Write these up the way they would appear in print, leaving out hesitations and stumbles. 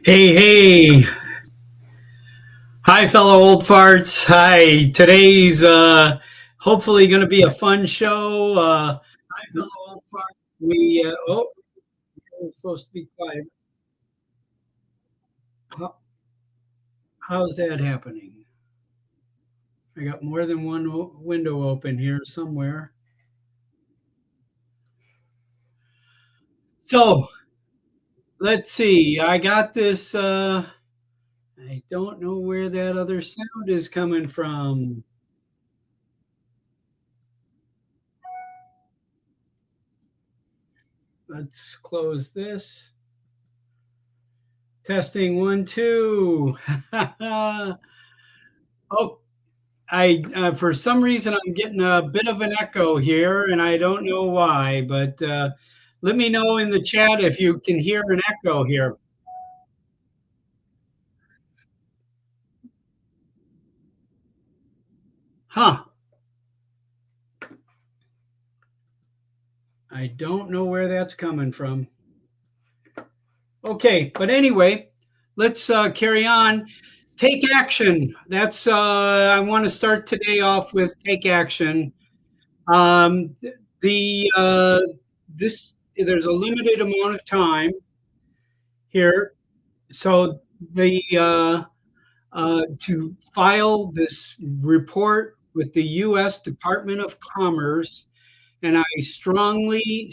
Hey, hey. Hi, fellow old farts. Hi. Today's hopefully going to be a fun show. Hi, fellow old farts. We're supposed to be quiet. How, how's that happening? I got more than one window open here somewhere. So let's see. I got this. I don't know where that other sound is coming from. Let's close this. Testing one, two. Oh, I for some reason I'm getting a bit of an echo here, and I don't know why. But let me know in the chat if you can hear an echo here. Huh? I don't know where that's coming from. Okay, but anyway, let's carry on. Take action. That's I want to start today off with take action. Um, the this There's a limited amount of time here, so the to file this report with the U.S. Department of Commerce, and I strongly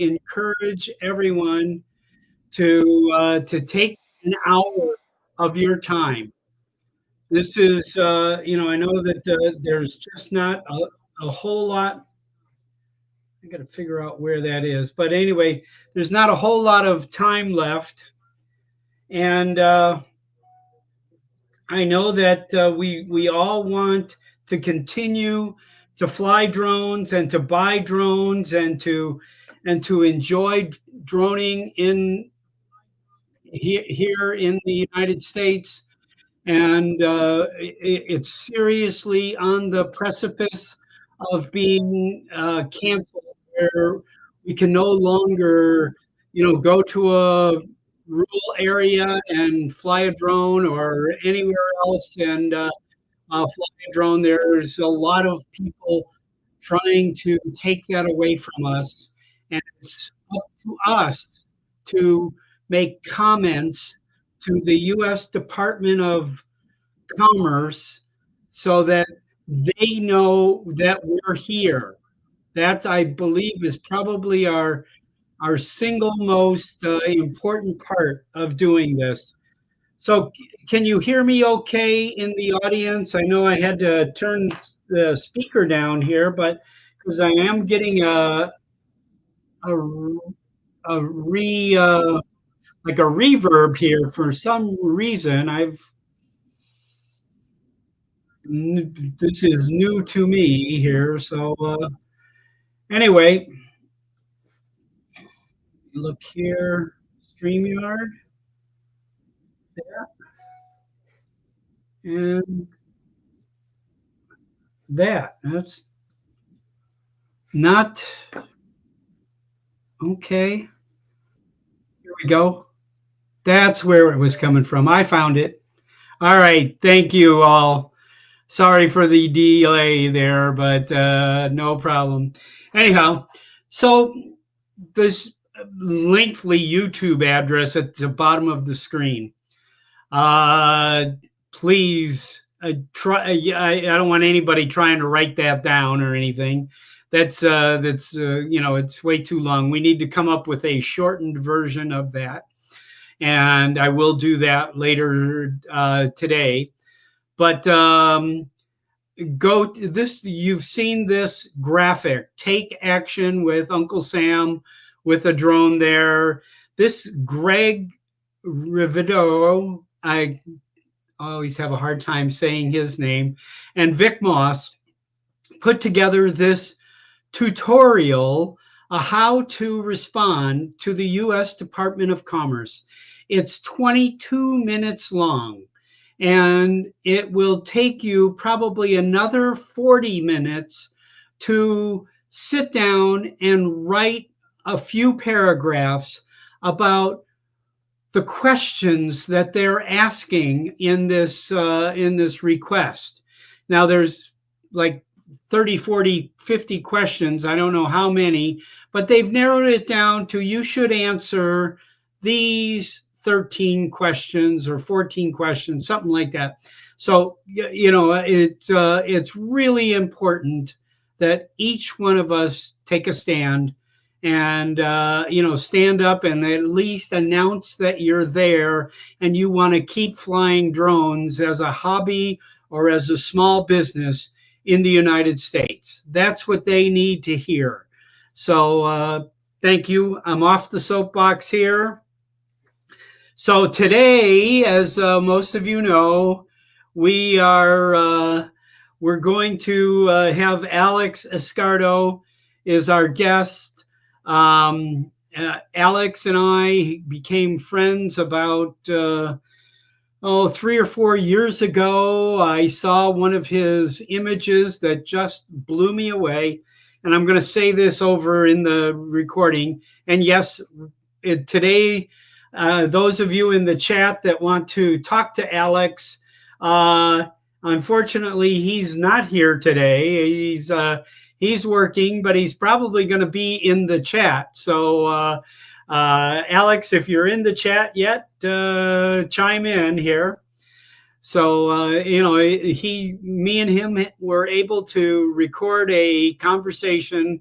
encourage everyone to take an hour of your time. This is, I know that there's just not a whole lot. I got to figure out where that is, but anyway, there's not a whole lot of time left, and I know that we all want to continue to fly drones and to buy drones and to enjoy droning in here in the United States. And it's seriously on the precipice of being canceled, where we can no longer, go to a rural area and fly a drone or anywhere else and fly a drone. There's a lot of people trying to take that away from us, and it's up to us to make comments to the U.S. Department of Commerce so that they know that we're here. That, I believe, is probably our single most important part of doing this. So, can you hear me okay in the audience? I know I had to turn the speaker down here, but because I am getting a, a re like a reverb here for some reason. This is new to me here. So anyway, look here, StreamYard, and that's not okay. Here we go. That's where it was coming from. I found it. All right. Thank you all. Sorry for the delay there, but no problem. Anyhow, so this lengthy YouTube address at the bottom of the screen. Please try. I don't want anybody trying to write that down or anything. That's it's way too long. We need to come up with a shortened version of that, and I will do that later today. But go to this. You've seen this graphic. Take action with Uncle Sam with a drone there. This Greg Rivido, I always have a hard time saying his name, and Vic Moss put together this tutorial on how to respond to the U.S. Department of Commerce. It's 22 minutes long, and it will take you probably another 40 minutes to sit down and write a few paragraphs about the questions that they're asking in this request. Now there's like 30, 40, 50 questions. I don't know how many, but they've narrowed it down to you should answer these 13 questions or 14 questions, something like that. So, it's really important that each one of us take a stand and, stand up and at least announce that you're there and you want to keep flying drones as a hobby or as a small business in the United States. That's what they need to hear. So thank you. I'm off the soapbox here. So today, as most of you know, we're going to have Alex Escardo is our guest. Alex and I became friends about 3 or 4 years ago. I saw one of his images that just blew me away. And I'm going to say this over in the recording. And yes, today, those of you in the chat that want to talk to Alex, unfortunately, he's not here today. He's working, but he's probably going to be in the chat. So, Alex, if you're in the chat yet, chime in here. So, me and him were able to record a conversation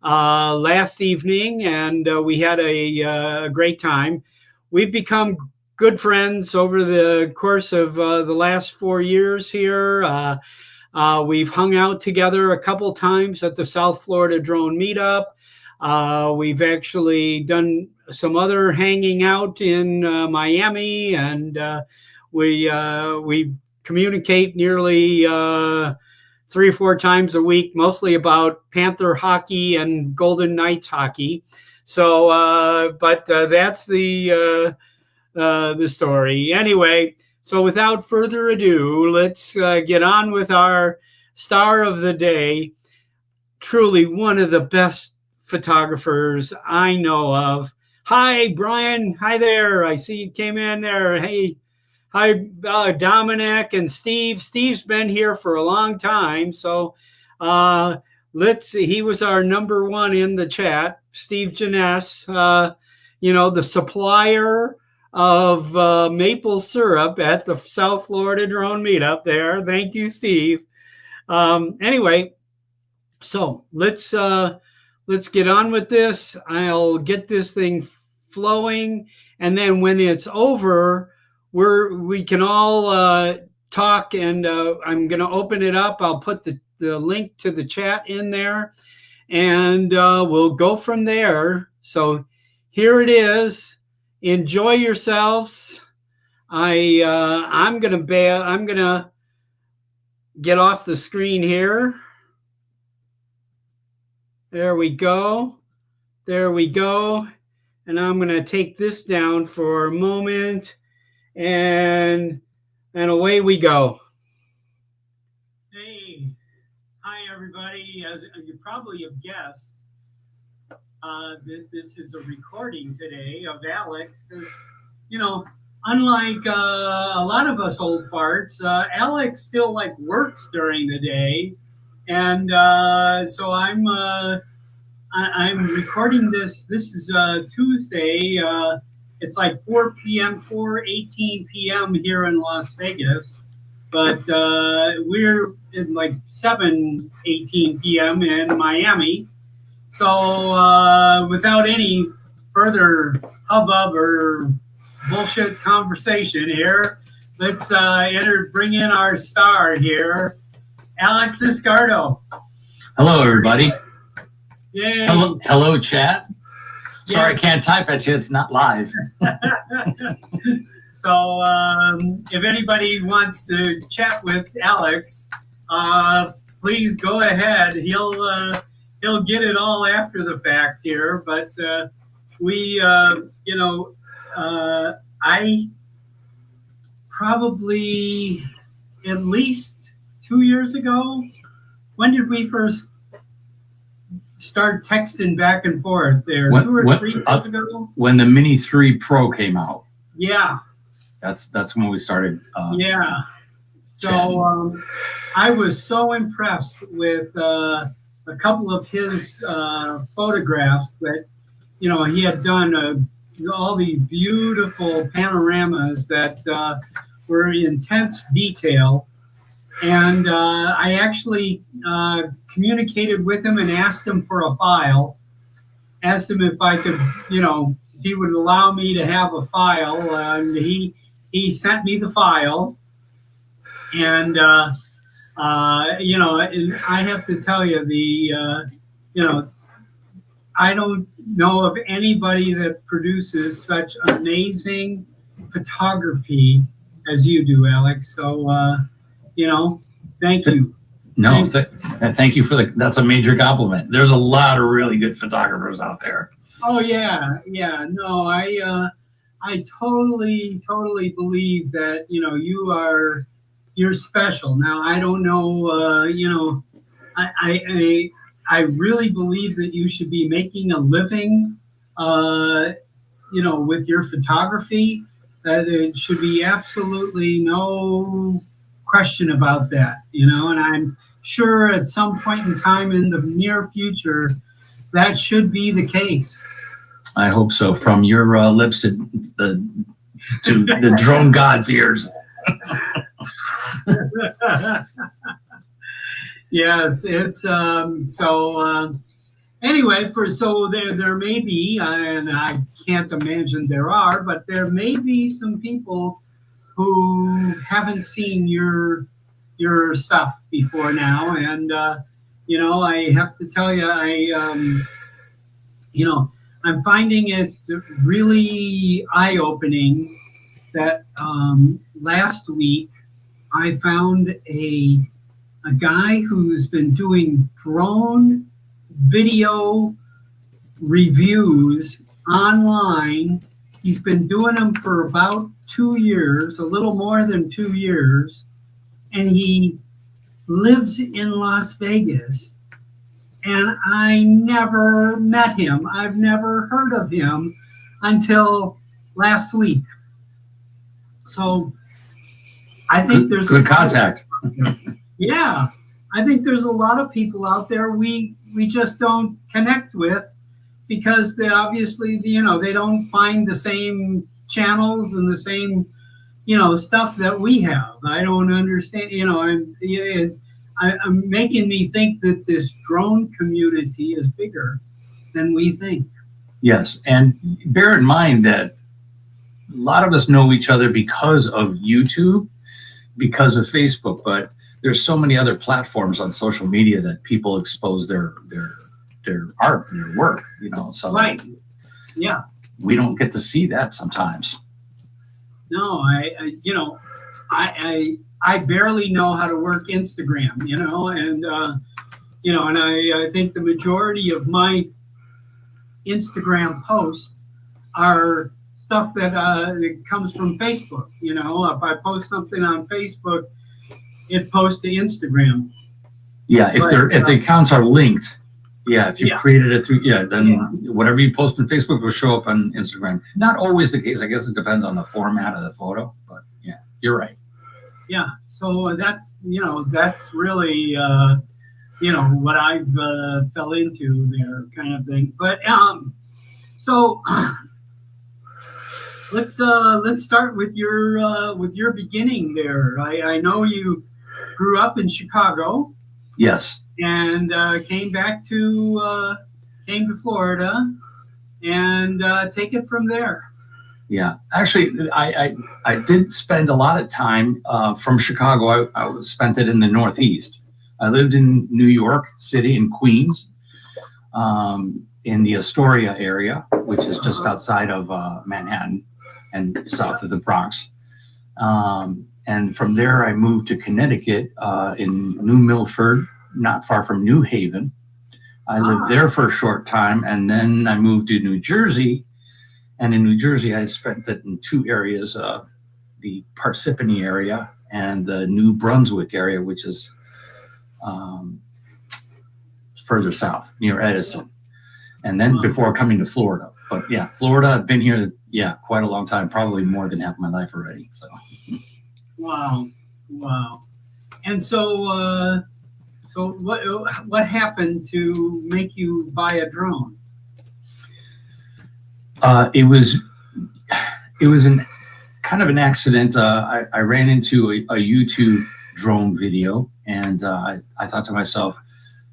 last evening, and we had a great time. We've become good friends over the course of the last 4 years here. We've hung out together a couple times at the South Florida Drone Meetup. We've actually done some other hanging out in Miami, and we communicate nearly 3 or 4 times a week, mostly about Panther hockey and Golden Knights hockey. So, but that's the story. Anyway, so without further ado, let's get on with our star of the day. Truly one of the best photographers I know of. Hi, Brian. Hi there. I see you came in there. Hey, hi, Dominic and Steve. Steve's been here for a long time. So let's see. He was our number one in the chat. Steve Janess, the supplier of maple syrup at the South Florida Drone Meetup there. Thank you, Steve. Anyway, so let's get on with this. I'll get this thing flowing, and then when it's over, we can all talk, and I'm going to open it up. I'll put the link to the chat in there, and we'll go from there. So here it is. Enjoy yourselves. I'm gonna get off the screen here. There we go. There we go. And I'm gonna take this down for a moment, and away we go. Hey, hi everybody. As you probably have guessed, this is a recording today of Alex. Unlike a lot of us old farts, Alex still works during the day, and so I'm recording this. This is Tuesday. It's like 4 p.m., 4:18 p.m. here in Las Vegas, but we're in 7:18 p.m. in Miami. So without any further hubbub or bullshit conversation here, let's bring in our star here, Alex Escardo. Hello, everybody. Yay. Hello, chat. Sorry, Yes. I can't type at you. It's not live. So if anybody wants to chat with Alex, please go ahead. He'll get it all after the fact here, but I probably at least 2 years ago. When did we first start texting back and forth there? 2 or 3 years ago? When the Mini 3 Pro came out. Yeah. That's when we started. Yeah. So I was so impressed with a couple of his photographs that, he had done all these beautiful panoramas that were intense detail. And I actually communicated with him and asked him for a file, asked him if I could, if he would allow me to have a file. And he sent me the file. And, and I have to tell you, I don't know of anybody that produces such amazing photography as you do, Alex. So, thank you. No, thank you for that's a major compliment. There's a lot of really good photographers out there. Oh yeah. No, I totally believe that, you're special. Now, I don't know, I really believe that you should be making a living, with your photography. That it should be absolutely no question about that, and I'm sure at some point in time in the near future, that should be the case. I hope so. From your lips to the drone god's ears. Yes, it's anyway, so there may be, and I can't imagine there are, but there may be some people who haven't seen your stuff before now, and I have to tell you, I'm finding it really eye-opening that last week I found a guy who's been doing drone video reviews online. He's been doing them for about 2 years, a little more than 2 years, and he lives in Las Vegas. And I never met him. I've never heard of him until last week. So I think there's good contact. Yeah, I think there's a lot of people out there we just don't connect with because they obviously, they don't find the same channels and the same, stuff that we have. I don't understand, I'm making me think that this drone community is bigger than we think. Yes, and bear in mind that a lot of us know each other because of YouTube, because of Facebook, but there's so many other platforms on social media that people expose their art, their work, so right. Yeah. We don't get to see that sometimes. No, I barely know how to work Instagram, and and I think the majority of my Instagram posts are stuff that comes from Facebook. If I post something on Facebook, it posts to Instagram. Yeah, if the accounts are linked, if you created it through, then whatever you post on Facebook will show up on Instagram. Not always the case. I guess it depends on the format of the photo, but yeah, you're right. Yeah, so that's that's really what I've fell into there, kind of thing. But so let's start with your beginning there. I know you grew up in Chicago. Yes. And came to Florida, and take it from there. Yeah, actually, I did spend a lot of time from Chicago. I spent it in the Northeast. I lived in New York City, in Queens, in the Astoria area, which is just outside of Manhattan and south of the Bronx. And from there, I moved to Connecticut in New Milford, not far from New Haven. I lived there for a short time, and then I moved to New Jersey. And in New Jersey, I spent it in two areas, the Parsippany area and the New Brunswick area, which is further south, near Edison. And then before coming to Florida. But yeah, Florida, I've been here, yeah, quite a long time, probably more than half my life already. So. Wow, wow. And so, so what happened to make you buy a drone? It was an kind of an accident. I ran into a YouTube drone video, and I thought to myself,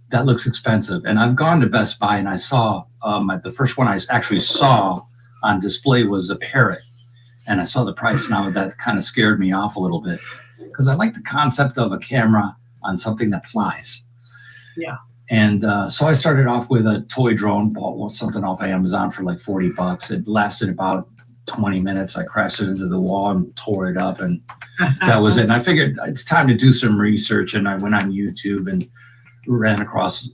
that looks expensive. And I've gone to Best Buy, and I saw the first one I actually saw on display was a Parrot, and I saw the price. Now that kind of scared me off a little bit because I like the concept of a camera on something that flies. Yeah. And so I started off with a toy drone, bought something off Amazon for like $40. It lasted about 20 minutes. I crashed it into the wall and tore it up, and that was it. And I figured it's time to do some research, and I went on YouTube and ran across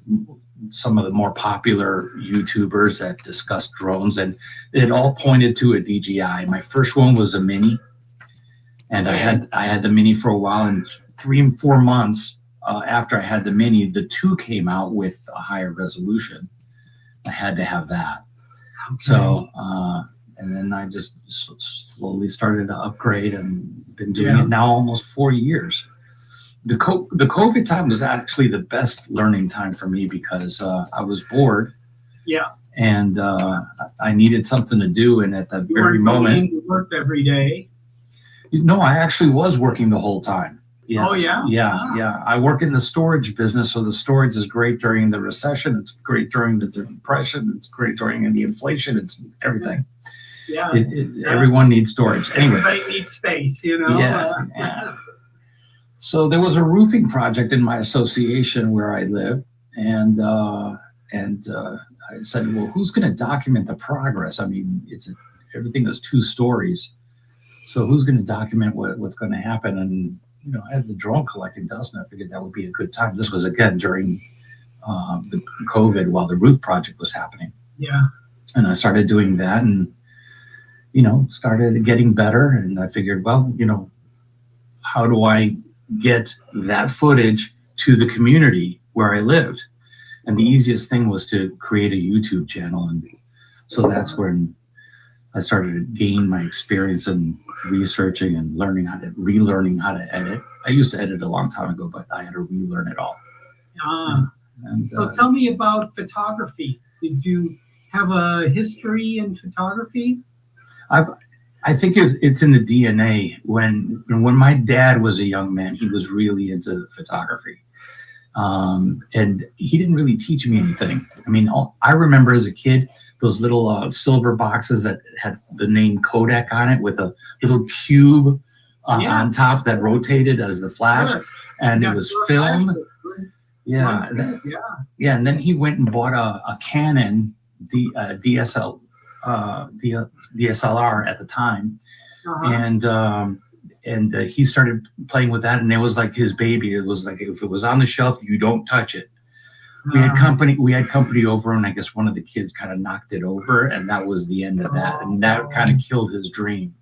some of the more popular YouTubers that discussed drones, and it all pointed to a DJI. My first one was a Mini, and I had the Mini for a while, and 3 and 4 months after I had the Mini, the 2 came out with a higher resolution. I had to have that. Okay. So, and then I just slowly started to upgrade and been doing it now almost 4 years. The COVID time was actually the best learning time for me because I was bored. Yeah. And I needed something to do. And at that very moment, you worked every day. No, I actually was working the whole time. Yeah. Oh, yeah? Yeah, yeah. I work in the storage business, so the storage is great during the recession. It's great during the depression. It's great during the inflation. It's everything. Yeah. Everyone needs storage. Anyway. Everybody needs space, you know? Yeah. So there was a roofing project in my association where I live, and I said, well, who's going to document the progress? I mean, everything is 2 stories. So who's going to document what's going to happen? And I had the drone collecting dust, and I figured that would be a good time. This was again during the COVID while the roof project was happening. Yeah. And I started doing that, and started getting better. And I figured, well, how do I get that footage to the community where I lived? And the easiest thing was to create a YouTube channel, and so that's when I started to gain my experience in researching and relearning how to edit. I used to edit a long time ago, but I had to relearn it all. So tell me about photography. Did you have a history in photography? I think it's in the DNA. When my dad was a young man, he was really into photography. And he didn't really teach me anything. I mean, I remember as a kid, those little silver boxes that had the name Kodak on it with a little cube on top that rotated as the flash. Sure. And it was film. Yeah. And then he went and bought a Canon DSLR at the time. And he started playing with that, and it was like his baby. It was like, if it was on the shelf, you don't touch it. We had company over, and I guess one of the kids kind of knocked it over, and that was the end of that. And that kind of killed his dream,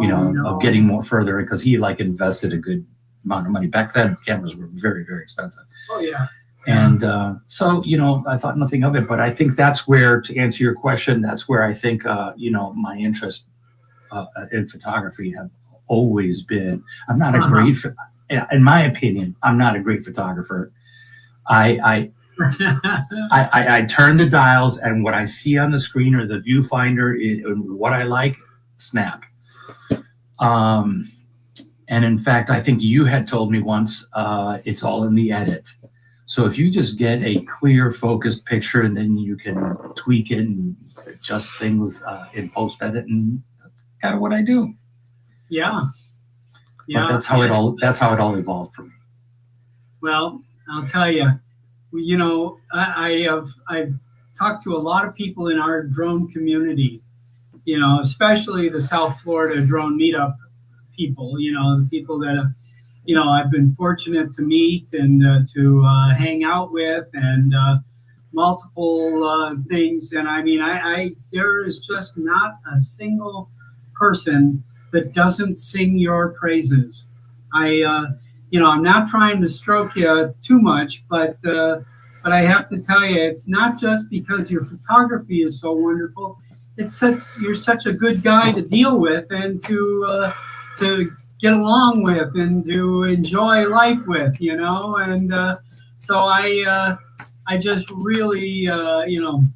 of getting more further, because he invested a good amount of money. Back then, cameras were very, very expensive. Oh, yeah. And so, I thought nothing of it. But I think that's where, to answer your question, that's where I think, my interest in photography have always been. I'm not a great, in my opinion, I'm not a great photographer. I turn the dials, and what I see on the screen or the viewfinder, what I like, snap. And in fact, I think you had told me once, it's all in the edit. So if you just get a clear, focused picture, and then you can tweak it and adjust things in post edit, and that's kind of what I do. Yeah. But that's how it all evolved for me. Well, I'll tell you, I've talked to a lot of people in our drone community, especially the South Florida drone meetup people, the people that I've been fortunate to meet and to hang out with, and multiple things. And I mean, there is just not a single person that doesn't sing your praises. I'm not trying to stroke you too much, but I have to tell you, it's not just because your photography is so wonderful. you're such a good guy to deal with and to get along with and to enjoy life with, and so I just really and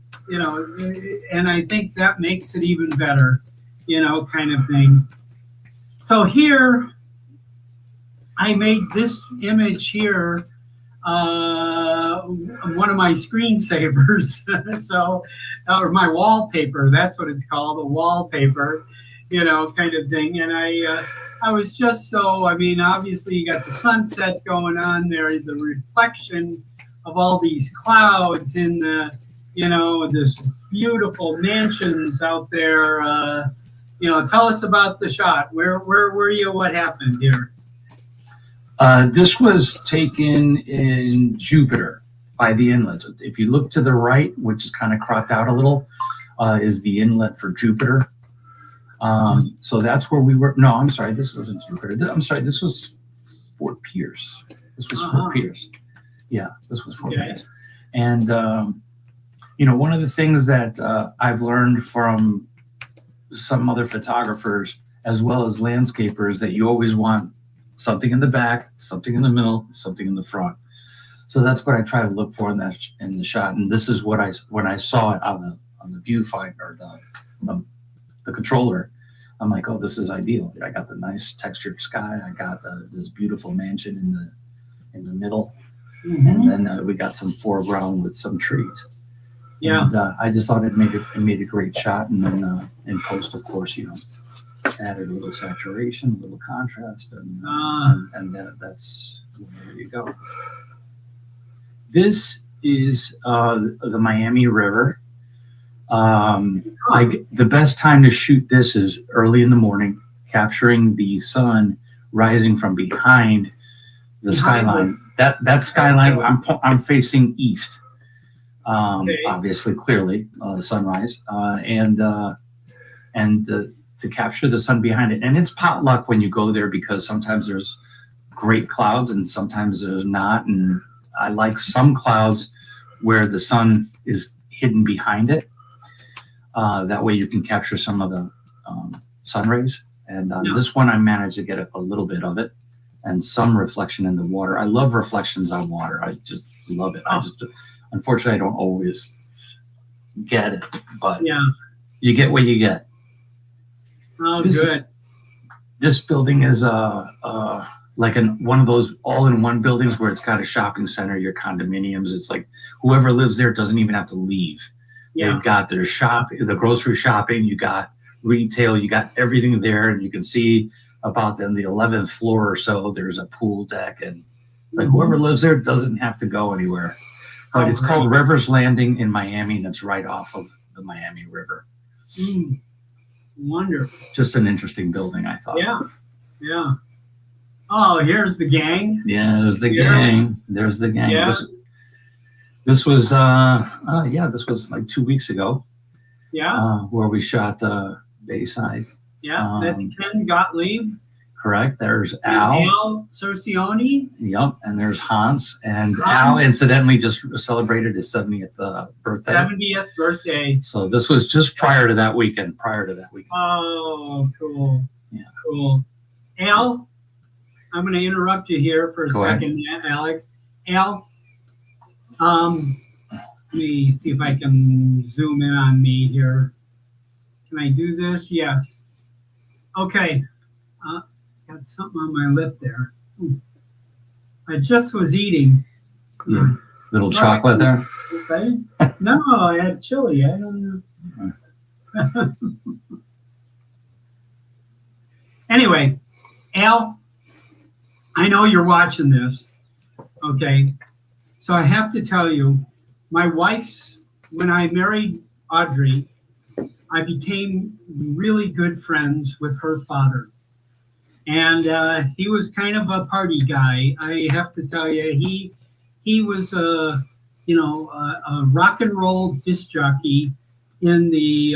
I think that makes it even better, kind of thing. So here I made this image here, one of my screensavers, so, or my wallpaper, that's what it's called, a wallpaper, kind of thing. And I was just so, I mean, obviously you got the sunset going on there, the reflection of all these clouds in the, this beautiful mansions out there. Tell us about the shot. Where were you? What happened here? This was taken in Jupiter by the inlet. If you look to the right, which is kind of cropped out a little, is the inlet for Jupiter. So that's where we were. No, I'm sorry, this wasn't Jupiter. I'm sorry, this was Fort Pierce. This was Fort Pierce. Yeah, this was Fort Pierce. And, one of the things that I've learned from some other photographers, as well as landscapers, that you always want something in the back, something in the middle, something in the front. So that's what I try to look for in the shot. And this is what when I saw it on the viewfinder, the controller, I'm like, oh, this is ideal. I got the nice textured sky. I got this beautiful mansion in the middle, and then we got some foreground with some trees. Yeah, and, I just thought it made a great shot. And then in post, of course, added a little saturation, a little contrast, and then that's there you go. This is the Miami River. The best time to shoot this is early in the morning, capturing the sun rising from behind the skyline. That skyline, I'm facing east. Obviously, clearly, the sunrise, to capture the sun behind it. And it's potluck when you go there, because sometimes there's great clouds and sometimes there's not. And I like some clouds where the sun is hidden behind it. That way you can capture some of the sun rays. And on this one, I managed to get a little bit of it and some reflection in the water. I love reflections on water. I just love it. Unfortunately, I don't always get it, but you get what you get. Oh, good. This building is like one of those all-in-one buildings where it's got a shopping center, your condominiums. It's like whoever lives there doesn't even have to leave. Yeah. They've got their the grocery shopping, you got retail, you got everything there, and you can see about on the 11th floor or so, there's a pool deck, and it's like whoever lives there doesn't have to go anywhere. But it's called Rivers Landing in Miami, and it's right off of the Miami River. Wonderful. Just an interesting building, I thought. Yeah. Oh, here's the gang. Yeah, there's the gang. There's the gang. Yeah. This was this was like 2 weeks ago. Yeah. Where we shot Bayside. Yeah, that's Ken Gottlieb. Correct. There's Al Cercioni. Yep. And there's Hans. And Al, incidentally, just celebrated his 70th birthday. 70th birthday. So this was just prior to that weekend. Oh, cool. Yeah. Cool. Al, I'm going to interrupt you here for a second, Alex. Al, let me see if I can zoom in on me here. Can I do this? Yes. Okay. Got something on my lip there. I just was eating. Little chocolate there? Okay. No, I had chili. I don't know. Anyway, Al, I know you're watching this. Okay. So I have to tell you, when I married Audrey, I became really good friends with her father. And he was kind of a party guy. I have to tell you, he was a rock and roll disc jockey in the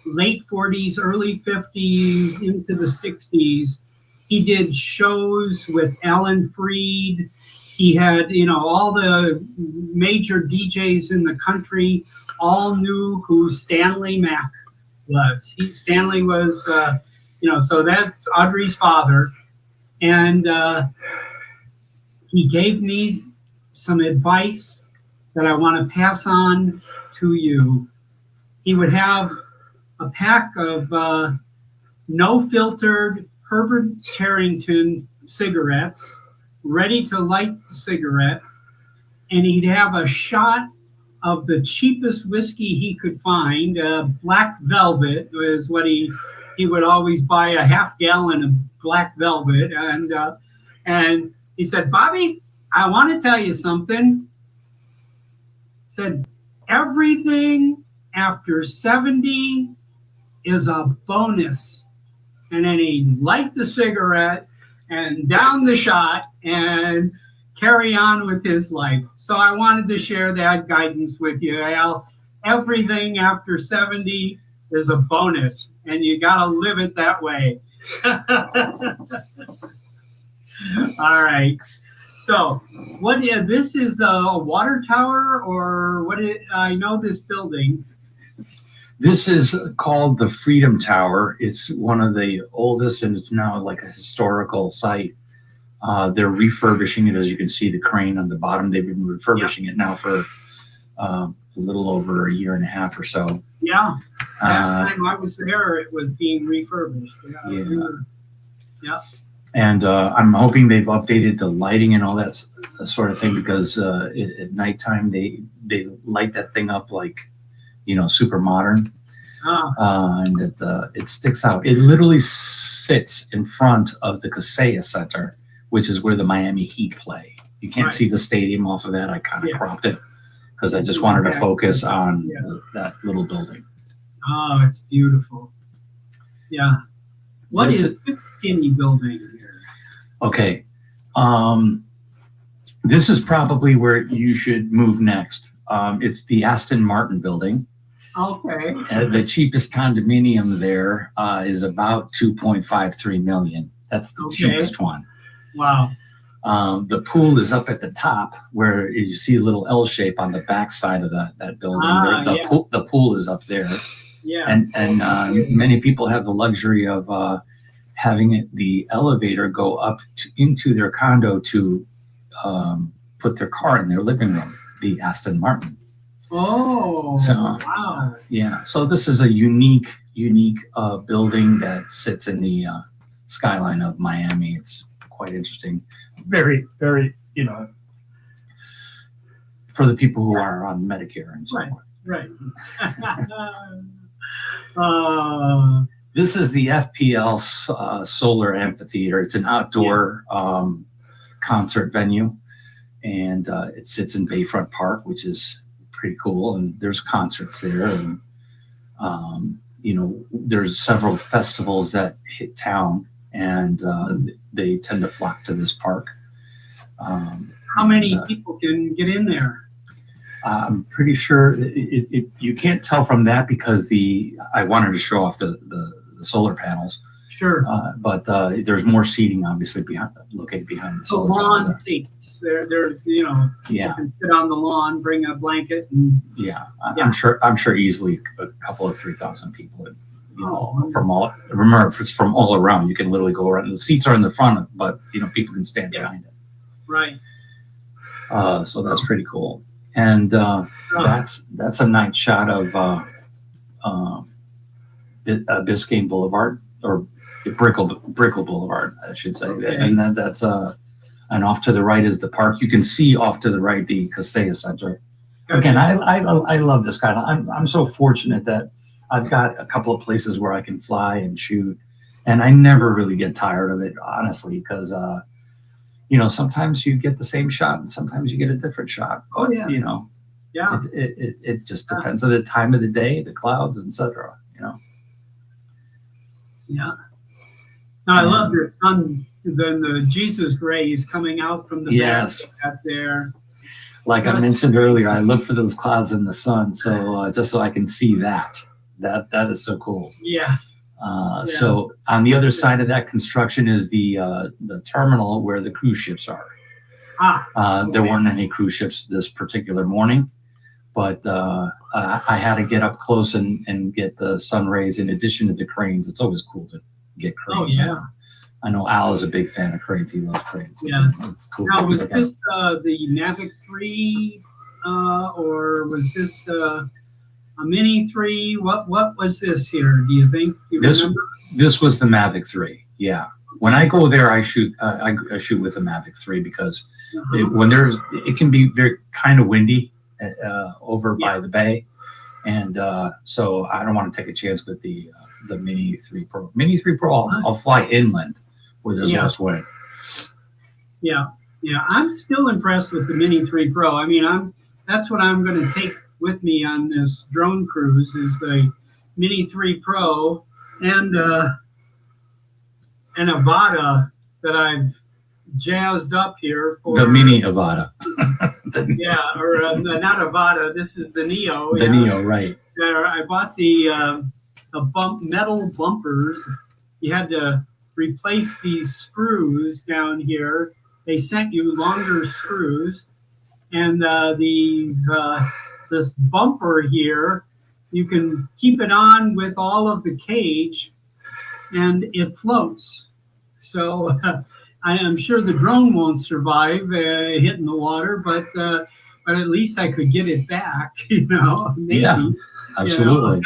late 40s, early 50s, into the 60s. He did shows with Alan Freed. He had, all the major DJs in the country all knew who Stanley Mack Stanley was, so that's Audrey's father. And he gave me some advice that I want to pass on to you. He would have a pack of no filtered Herbert Tarrington cigarettes ready to light the cigarette. And he'd have a shot of the cheapest whiskey he could find. Black Velvet was what he would always buy a half gallon of Black Velvet. And he said, Bobby, I want to tell you something. He said, everything after 70 is a bonus. And then he'd light the cigarette and down the shot and carry on with his life. So I wanted to share that guidance with you, Al. Everything after 70 is a bonus, and you got to live it that way. All right. So, this is a water tower, or I know this building. This is called the Freedom Tower. It's one of the oldest, and it's now like a historical site. They're refurbishing it, as you can see the crane on the bottom. They've been refurbishing it now for a little over a year and a half or so. Yeah. Last time I was there, it was being refurbished. Yeah. And I'm hoping they've updated the lighting and all that sort of thing, because at nighttime they light that thing up like, super modern. And it sticks out. It literally sits in front of the Kaseya Center, which is where the Miami Heat play. You can't see the stadium off of that. I kind of cropped it because I just wanted to focus on that little building. Oh, it's beautiful. Yeah. What is this skinny building here? Okay. This is probably where you should move next. It's the Aston Martin building. Okay. The cheapest condominium there is about $2.53 million. That's the cheapest one. Wow. The pool is up at the top, where you see a little L shape on the back side of that building. The pool is up there. Yeah. And many people have the luxury of having the elevator go up into their condo to put their car in their living room, the Aston Martin. Oh, wow. Yeah. So this is a unique building that sits in the skyline of Miami. It's quite interesting. Very, very, for the people who are on Medicare and so forth. Right. This is the FPL Solar Amphitheater. It's an outdoor concert venue, and it sits in Bayfront Park, which is pretty cool. And there's concerts there, and there's several festivals that hit town, and they tend to flock to this park. How many people can get in there? I'm pretty sure you can't tell from that, because I wanted to show off the solar panels. Sure. But there's more seating, obviously, located behind the solar lawn panels. seats. There's you can sit on the lawn, bring a blanket, and I'm sure easily a couple of 3,000 people. Remember, if it's from all around, you can literally go around. The seats are in the front, but people can stand behind it. Right. So that's pretty cool. And that's a night shot of Biscayne Boulevard, or Brickell Boulevard, I should say. Okay. And then and off to the right is the park. You can see off to the right the Kaseya Center. Gotcha. Again, I love this guy. I'm so fortunate that I've got a couple of places where I can fly and shoot, and I never really get tired of it, honestly, because sometimes you get the same shot and sometimes you get a different shot. Oh yeah. It just depends on the time of the day, the clouds, etc. Yeah. Now, I love the sun. Then the Jesus rays coming out from the back out there. Like I mentioned earlier, I look for those clouds in the sun, so just so I can see that. That is so cool. Yes. So on the other side of that construction is the terminal where the cruise ships are. There weren't any cruise ships this particular morning, but I had to get up close and get the sun rays in addition to the cranes. It's always cool to get cranes. Oh, yeah. I know Al is a big fan of cranes. He loves cranes. Yeah. It's cool. Now, was this the Mavic 3 or was this a Mini 3? What was this here? Do you think? You remember? This was the Mavic 3. Yeah. When I go there, I shoot with the Mavic 3 because it can be very kind of windy over by the bay, and so I don't want to take a chance with the Mini 3 Pro. Mini 3 Pro, I'll fly inland where there's less wind. Yeah, I'm still impressed with the Mini 3 Pro. I mean, that's what I'm going to take with me on this drone cruise is the Mini 3 Pro and an Avata that I've jazzed up here for the Mini Avata. Yeah, or not Avata. This is the Neo. The Neo, right? I bought the metal bumpers. You had to replace these screws down here. They sent you longer screws, and this bumper here, you can keep it on with all of the cage, and it floats. So I am sure the drone won't survive hitting the water, but at least I could get it back. Maybe. Yeah, absolutely.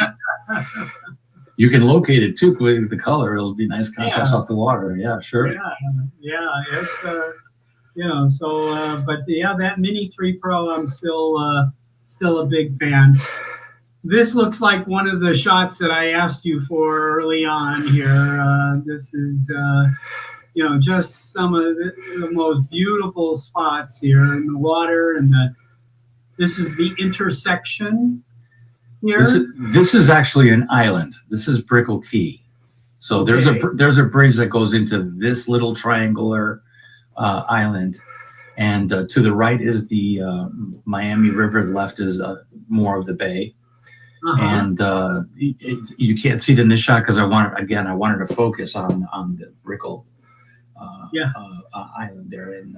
You can locate it too with the color. It'll be nice contrast off the water. Yeah, sure. Yeah. It's but that Mini 3 Pro, I'm still a big fan. This looks like one of the shots that I asked you for early on here. This is just some of the most beautiful spots here in the water, and this is the intersection here. This is actually an island. This is Brickell Key. So there's a bridge that goes into this little triangular island, and to the right is the Miami River. The left is more of the bay, and you can't see it in this shot because I wanted to focus on the Brickell island there, and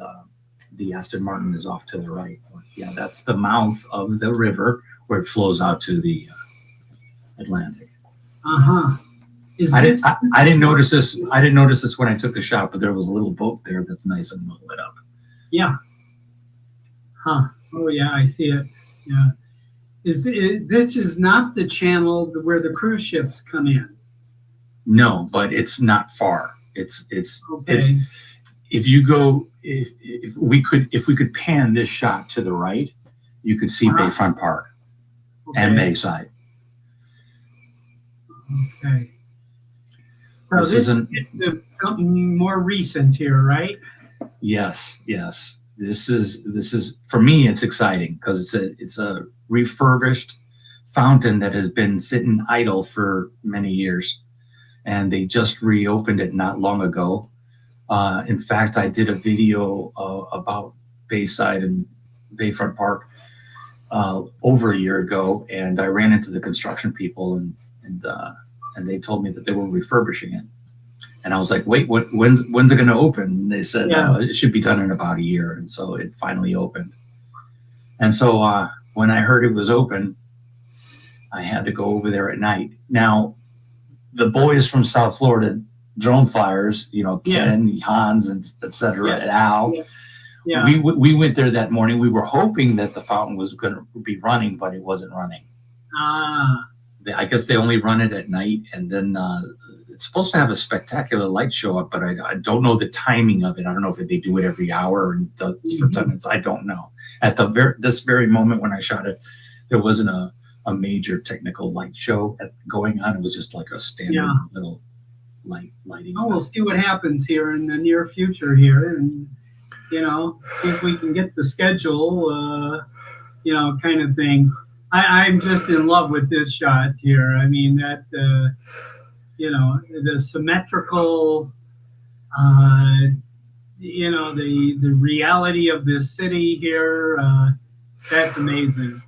the Aston Martin is off to the right. But yeah, that's the mouth of the river where it flows out to the Atlantic. I didn't notice this. I didn't notice this when I took the shot, but there was a little boat there that's nice and lit up. Yeah. Oh yeah, I see it. Yeah. This is not the channel where the cruise ships come in? No, but it's not far. It's okay. If we could pan this shot to the right, you could see Bayfront Park and Bayside. Okay. So this is something more recent here, right? Yes. This is for me. It's exciting because it's a refurbished fountain that has been sitting idle for many years, and they just reopened it not long ago. In fact, I did a video about Bayside and Bayfront Park over a year ago, and I ran into the construction people, and they told me that they were refurbishing it. And I was like, wait, when's it going to open? And they said it should be done in about a year. And so it finally opened. And so when I heard it was open, I had to go over there at night. Now, the boys from South Florida, drone flyers, Ken, Hans, and et cetera, and Al. Yeah. We went there that morning. We were hoping that the fountain was going to be running, but it wasn't running. I guess they only run it at night, and then it's supposed to have a spectacular light show up, but I don't know the timing of it. I don't know if they do it every hour and for 10 minutes. I don't know. At this very moment when I shot it, there wasn't a major technical light show going on. It was just like a standard little lighting. Oh, we'll see what happens here in the near future here, and see if we can get the schedule, kind of thing. I'm just in love with this shot here. I mean, that, the symmetrical, the reality of this city here, that's amazing.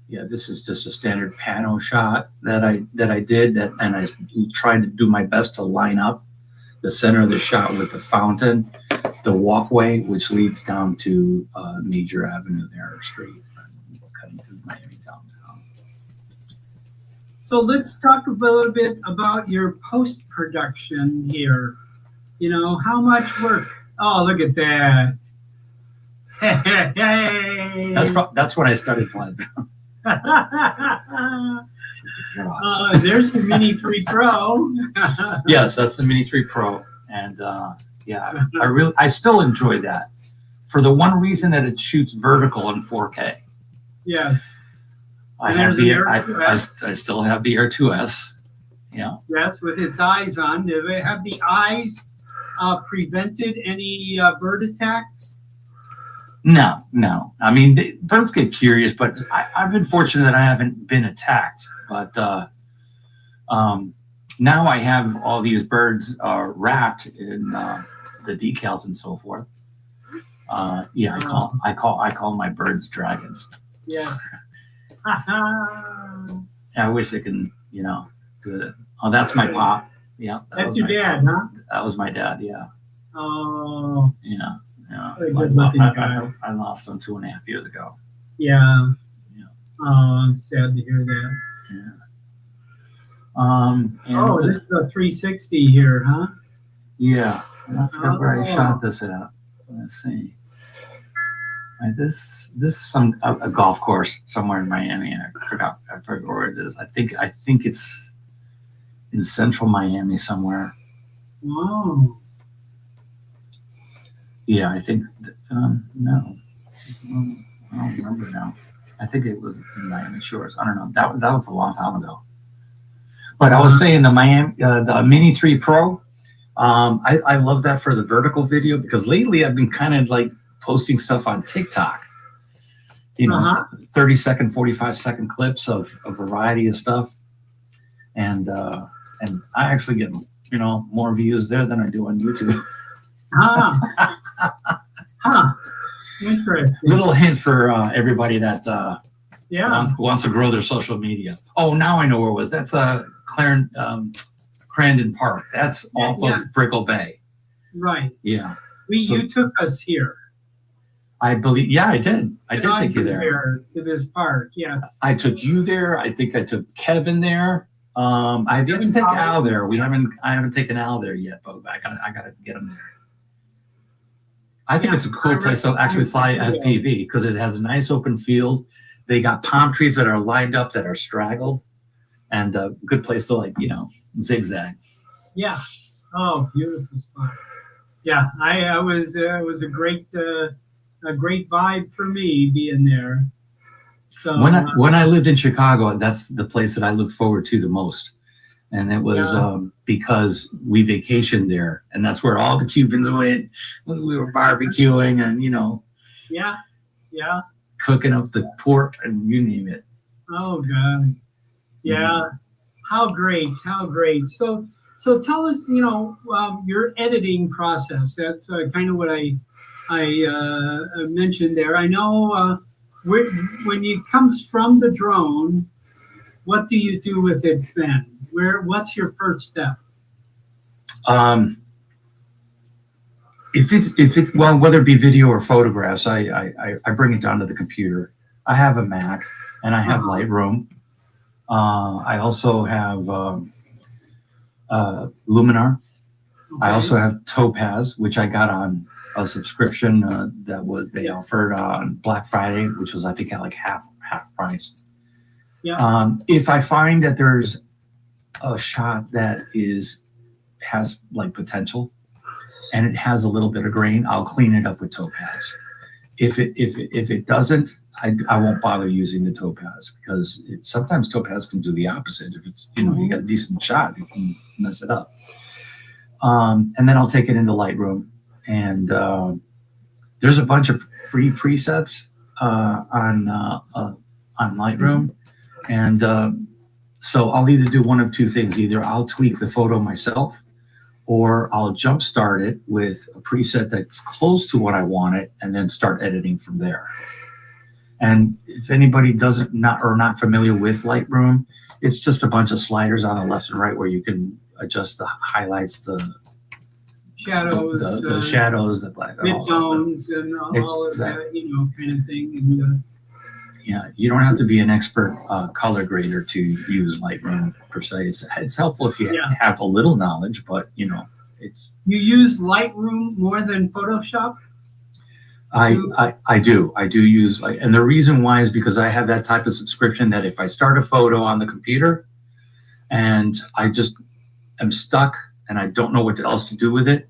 Yeah, this is just a standard pano shot that I did, and I tried to do my best to line up the center of the shot with the fountain, the walkway, which leads down to Major Avenue there, or street, cutting through Miami downtown. So let's talk a little bit about your post-production here. You know, how much work? Oh, look at that. Hey. That's when I started flying. There's the Mini 3 Pro. Yes, that's the Mini 3 Pro. And yeah, I still enjoy that for the one reason that it shoots vertical in 4K. Yes. I still have the Air 2S. Yeah. Yes, with its eyes on. Do they have the eyes prevented any bird attacks? No. I mean, birds get curious, but I've been fortunate that I haven't been attacked. But now I have all these birds wrapped in the decals and so forth. Yeah, I call my birds dragons. Yeah. I wish they can, you know, do it. Oh, that's my pop. Yeah. That's your dad, huh? That was my dad. Yeah. Oh. Yeah. Yeah. Good-looking guy. I lost him 2.5 years ago. Yeah. Yeah. Oh, I'm sad to hear that. Yeah. This is a 360 here, huh? Yeah. I forgot where I shot this at. Let's see. This is a golf course somewhere in Miami. I forgot where it is. I think it's in central Miami somewhere. Wow. Yeah, I think no. I don't remember now. I think it was in Miami Shores. I don't know. That was a long time ago. But I was saying the Mini 3 Pro. I love that for the vertical video because lately I've been kind of like posting stuff on TikTok. You know, 30-second, 45-second clips of a variety of stuff, and I actually get, you know, more views there than I do on YouTube. Interesting. Little hint for everybody that wants to grow their social media. Oh, now I know where it was. That's Crandon Park. That's off of Brickell Bay. Right. Yeah. You took us here. I believe. Yeah, I did. I did take you there to this park. Yes. I took you there. I think I took Kevin there. I haven't taken Al there. I haven't taken Al there yet, but I gotta get him there. I think it's a cool place to actually fly FPV because it has a nice open field. They got palm trees that are lined up that are straggled, and a good place to, like, you know, zigzag. Yeah. Oh, beautiful spot. Yeah, it was a great vibe for me being there. So when I lived in Chicago, that's the place that I look forward to the most. And it was because we vacationed there, and that's where all the Cubans went. We were barbecuing and, you know, cooking up the pork and you name it. Oh God, yeah, how great. So tell us, you know, your editing process. That's kind of what I mentioned there. I know when it comes from the drone, what do you do with it then? What's your first step? Whether it be video or photographs, I bring it down to the computer. I have a Mac and I have Lightroom. I also have Luminar. Okay. I also have Topaz, which I got on a subscription they offered on Black Friday, which was, I think, at like half price. Yeah. If I find that there's a shot that has like potential and it has a little bit of grain, I'll clean it up with Topaz. If it doesn't, I won't bother using the Topaz because sometimes Topaz can do the opposite. If it's, you know, you got a decent shot, you can mess it up. And then I'll take it into Lightroom, and there's a bunch of free presets on Lightroom, and so I'll either do one of two things. Either I'll tweak the photo myself, or I'll jumpstart it with a preset that's close to what I want it, and then start editing from there. And if anybody not familiar with Lightroom, it's just a bunch of sliders on the left and right where you can adjust the highlights, the shadows, the shadows, the black, midtones, and all of that, you know, kind of thing. And Yeah, you don't have to be an expert color grader to use Lightroom per se. It's helpful if you have a little knowledge, but you know, it's. You use Lightroom more than Photoshop? I do use, and the reason why is because I have that type of subscription that if I start a photo on the computer and I just am stuck and I don't know what else to do with it,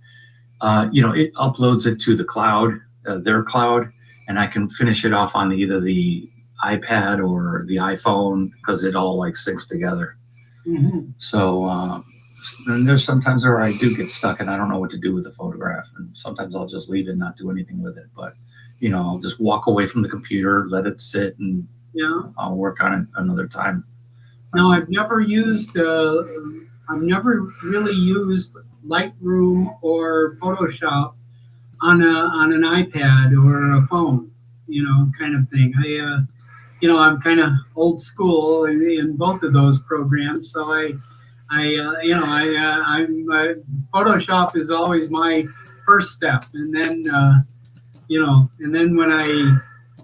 you know, it uploads it to the cloud, their cloud, and I can finish it off on either the iPad or the iPhone because it all like syncs together. Mm-hmm. So and there's sometimes where I do get stuck and I don't know what to do with the photograph, and sometimes I'll just leave it and not do anything with it. But you know, I'll just walk away from the computer, let it sit, and I'll work on it another time. Now, I've never really used Lightroom or Photoshop on an iPad or a phone, you know, kind of thing. You know, I'm kind of old school in both of those programs, so Photoshop is always my first step, and then you know, and then when I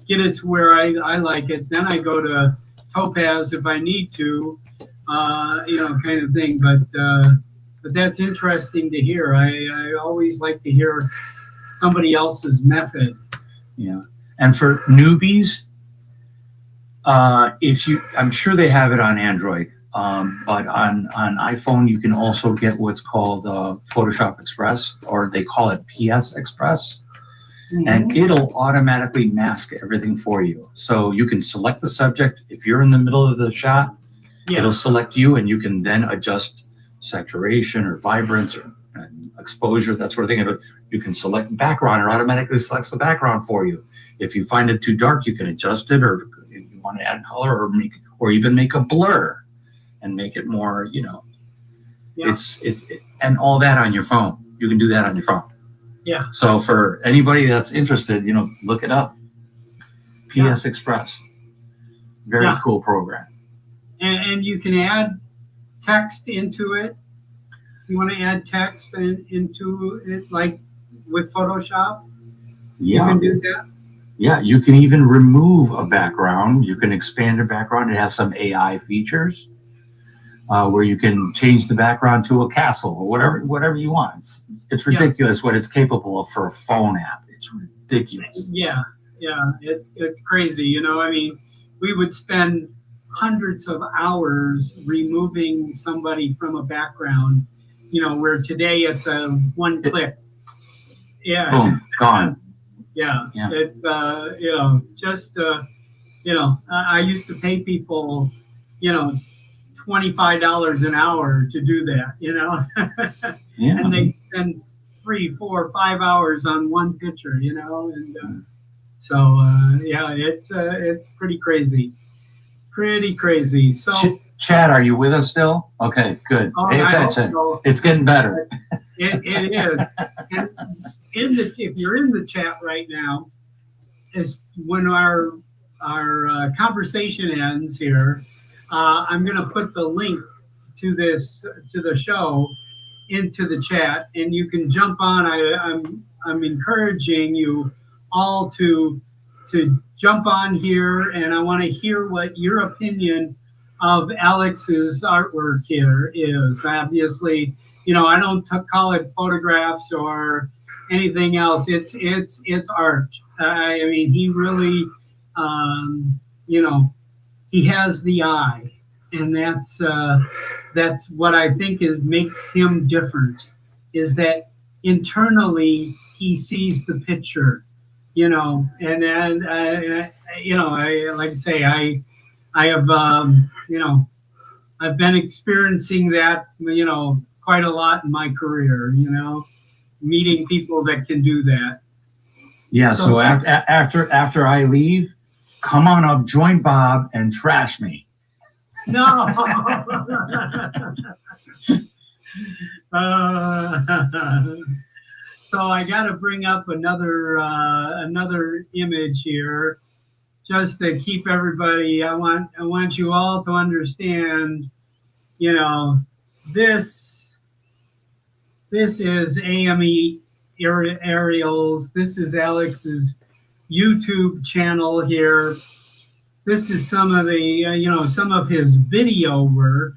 get it to where I like it, then I go to Topaz if I need to, you know, kind of thing. But that's interesting to hear. I always like to hear somebody else's method. Yeah, and for newbies, I'm sure they have it on Android, but on iPhone you can also get what's called Photoshop Express, or they call it PS Express. Mm-hmm. And it'll automatically mask everything for you. So you can select the subject. If you're in the middle of the shot, it'll select you, and you can then adjust saturation or vibrance and exposure, that sort of thing. You can select background, it automatically selects the background for you. If you find it too dark, you can adjust it, or if you want to add color, or even make a blur and make it more, you know, and all that on your phone. You can do that on your phone. Yeah. So for anybody that's interested, you know, look it up. PS Express. Very cool program. And you can add text into it. You want to add text into it, like with Photoshop? Yeah. You can do that? Yeah, you can even remove a background. You can expand a background. It has some AI features where you can change the background to a castle or whatever you want. It's ridiculous what it's capable of for a phone app. It's ridiculous. Yeah, it's crazy. You know, I mean, we would spend hundreds of hours removing somebody from a background, you know, where today it's a one click. Yeah. Boom, gone. Yeah. It, you know, just, you know, I used to pay people, you know, $25 an hour to do that, you know, and they spend 3, 4, 5 hours on one picture, you know, and so yeah, it's pretty crazy, So, Chad, are you with us still? Okay, good. Pay attention. So. It's getting better. It is. And if you're in the chat right now, is when our conversation ends here. I'm going to put the link to the show into the chat, and you can jump on. I'm encouraging you all to jump on here, and I want to hear what your opinion of Alex's artwork here is. Obviously, you know, I don't call it photographs or anything else. It's art. I mean, he really, you know, he has the eye, and that's what I think makes him different. Is that internally he sees the picture, you know, and then you know, like I say, I have you know, I've been experiencing that, you know, quite a lot in my career, you know, meeting people that can do that. Yeah. So after I leave, come on up, join Bob, and trash me. No. So I got to bring up another image here, just to keep everybody. I want you all to understand. You know, this is AME Aerials. This is Alex's YouTube channel here. this is some of the some of his video work,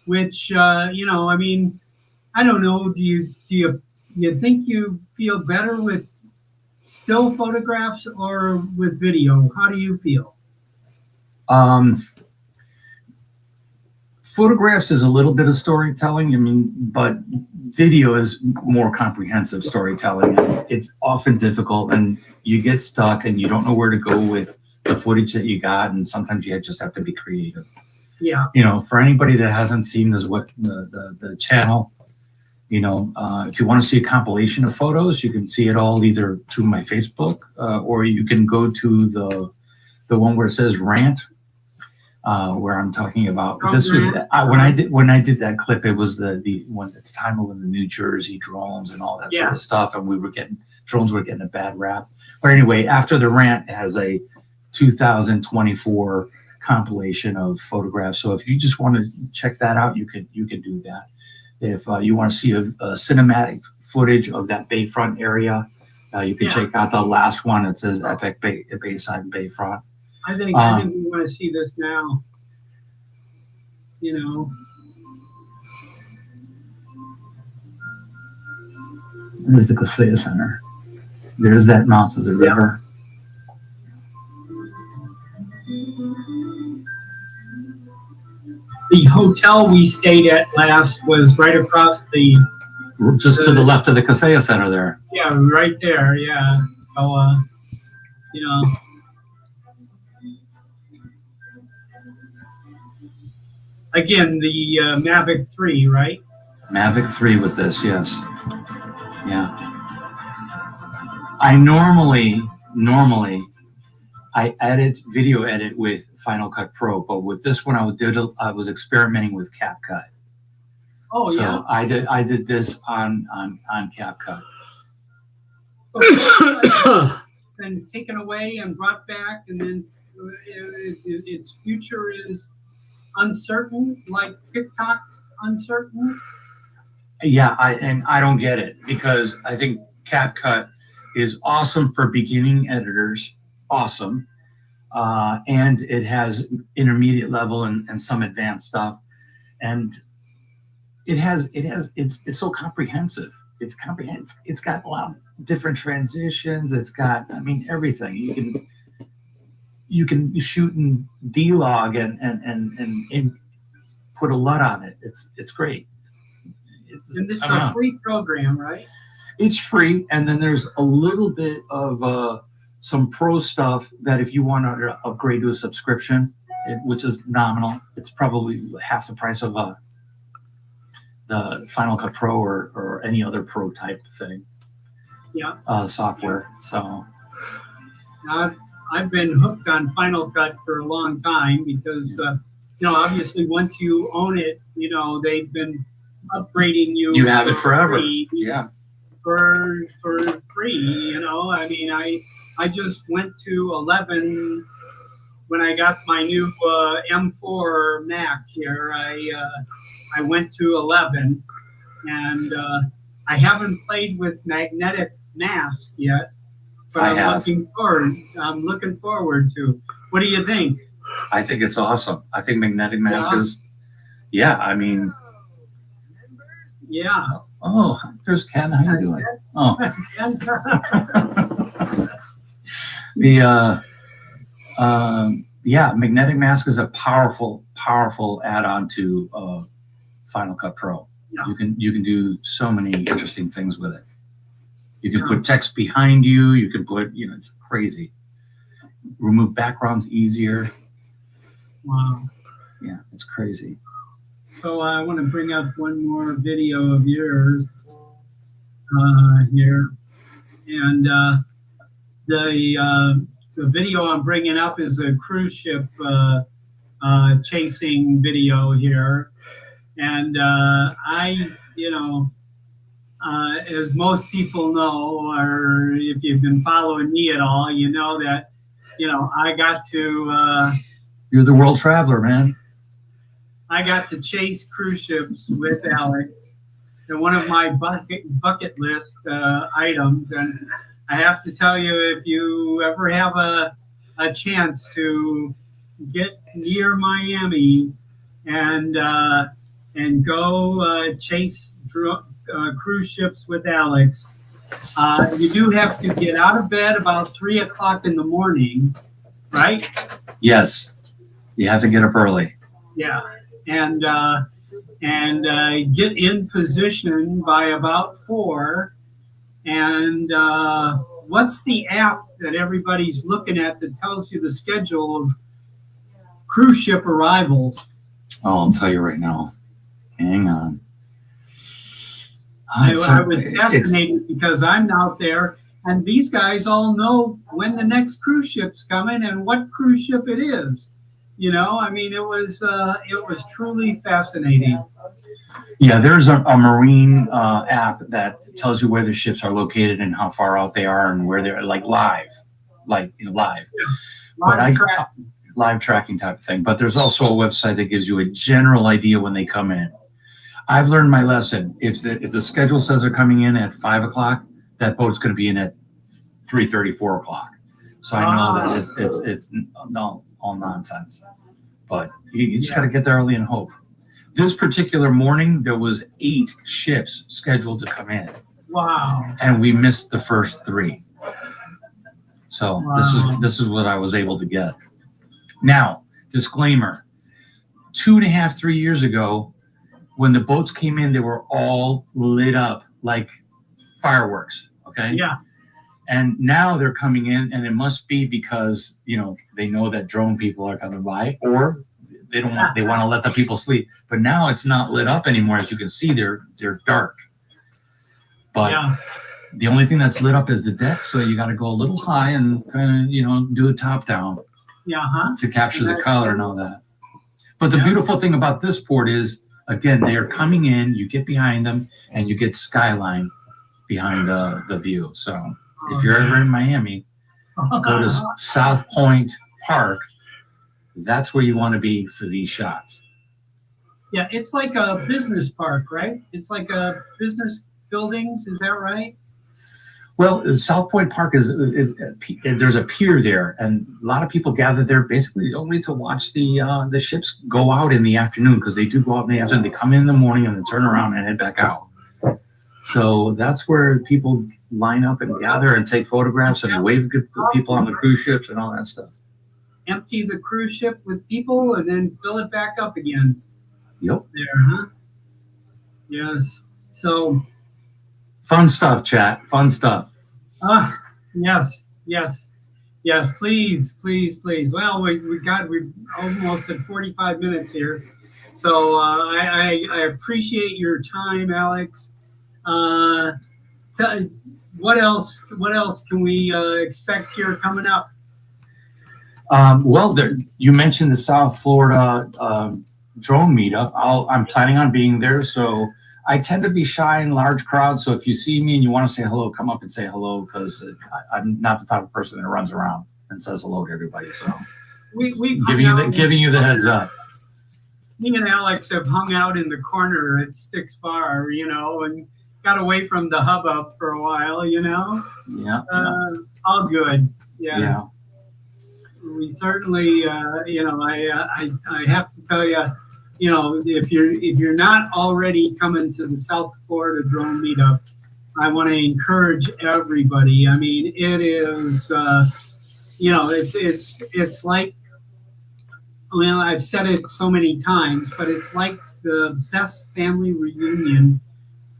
which I mean, I don't know. Do you think you feel better with still photographs or with video? How do you feel? Photographs is a little bit of storytelling. I mean, but video is more comprehensive storytelling. It's often difficult, and you get stuck, and you don't know where to go with the footage that you got, and sometimes you just have to be creative. Yeah. For anybody that hasn't seen the channel, if you want to see a compilation of photos, you can see it all either through my Facebook, or you can go to the one where it says rant, where I'm talking about this was when I did that clip. It was the one at the time of when the New Jersey drones and all that sort of stuff, and drones were getting a bad rap. But anyway, after the rant, it has a 2024 compilation of photographs. So if you just want to check that out, you can do that. If you want to see a cinematic footage of that Bayfront area, you can check out the last one. It says Epic Bayside Bayfront. I think we want to see this now. There's the Casella Center. There's that mouth of the river. The hotel we stayed at last was right across just to the left of the Casella Center there. Yeah, right there. Yeah. So, again, the Mavic 3, right? Mavic 3 with this, yes. Yeah. I normally I video edit with Final Cut Pro, but with this one I was experimenting with CapCut. Oh, so yeah. I did this on CapCut. So, then taken away and brought back, and then its future is uncertain, like TikTok's uncertain. Yeah, I don't get it, because I think CapCut is awesome for beginning editors, awesome, and it has intermediate level and some advanced stuff, and it's so comprehensive. It's comprehensive. It's got a lot of different transitions. It's got, I mean, everything. You can shoot in D-Log and put a LUT on it. It's great. And this is a free program, right? It's free, and then there's a little bit of some pro stuff that if you want to upgrade to a subscription, which is nominal, it's probably half the price of the Final Cut Pro or any other pro type thing. Yeah. Software. So. I've been hooked on Final Cut for a long time because, obviously once you own it, they've been upgrading you. You have it forever. Free, yeah. For free, I mean, I just went to 11 when I got my new M4 Mac here. I went to 11, and I haven't played with Magnetic Mask yet. But I'm looking forward to. What do you think? I think it's awesome. I think Magnetic Mask is, I mean. Yeah. Oh, there's Ken. How you doing? Oh. Magnetic Mask is a powerful add-on to Final Cut Pro. Yeah. You can do so many interesting things with it. You can put text behind you. You can put, it's crazy. Remove backgrounds easier. Wow. Yeah, it's crazy. So I want to bring up one more video of yours here. And the video I'm bringing up is a cruise ship chasing video here. And as most people know, or if you've been following me at all, you know that, I got to... You're the world traveler, man. I got to chase cruise ships with Alex. And one of my bucket list items. And I have to tell you, if you ever have a chance to near Miami and go chase cruise ships with Alex, you do have to get out of bed about 3 o'clock in the morning, right? Yes, you have to get up early. Yeah, and get in position by about 4. And what's the app that everybody's looking at that tells you the schedule of cruise ship arrivals? Oh, I'll tell you right now. Hang on. I was fascinated because I'm out there, and these guys all know when the next cruise ship's coming and what cruise ship it is. You know, I mean, it was truly fascinating. Yeah, there's a marine app that tells you where the ships are located and how far out they are and where they're live. Yeah. Live tracking type of thing. But there's also a website that gives you a general idea when they come in. I've learned my lesson. If the schedule says they're coming in at 5 o'clock, that boat's going to be in at 3:30, 4 o'clock. So I know that it's no all nonsense. But you just got to get there early and hope. This particular morning, there was 8 ships scheduled to come in. Wow! And we missed the first 3. So this is what I was able to get. Now, disclaimer: 2.5, 3 years ago, when the boats came in, they were all lit up like fireworks. Okay. Yeah. And now they're coming in, and it must be because they know that drone people are coming by, or they want to let the people sleep. But now it's not lit up anymore. As you can see, they're dark. But the only thing that's lit up is the deck, so you got to go a little high and do a top down. To capture the color and all that. But the beautiful thing about this port is, again, they are coming in, you get behind them, and you get skyline behind the view. So if you're ever in Miami, go to South Point Park. That's where you want to be for these shots. Yeah, it's like a business park, right? It's like a business buildings. Is that right? Well, South Point Park is there's a pier there, and a lot of people gather there basically only to watch the ships go out in the afternoon, because they do go out in the afternoon. They come in the morning and then turn around and head back out. So that's where people line up and gather and take photographs and wave to people on the cruise ships and all that stuff. Empty the cruise ship with people and then fill it back up again. Yep. There, huh? Yes. So. Fun stuff, chat. Fun stuff. Yes. Please. Well, we're almost at 45 minutes here, so I appreciate your time, Alex. What else can we expect here coming up? Well, you mentioned the South Florida drone meetup. I'm planning on being there, so. I tend to be shy in large crowds, so if you see me and you want to say hello, come up and say hello, because I'm not the type of person that runs around and says hello to everybody. So we've giving you the heads up. Me and Alex have hung out in the corner at Sticks Bar, and got away from the hubbub for a while, Yeah. All good. Yes. Yeah. We certainly, I have to tell you. If you're not already coming to the South Florida Drone Meetup, I want to encourage everybody. I mean, it is, it's like, well, I've said it so many times, but it's like the best family reunion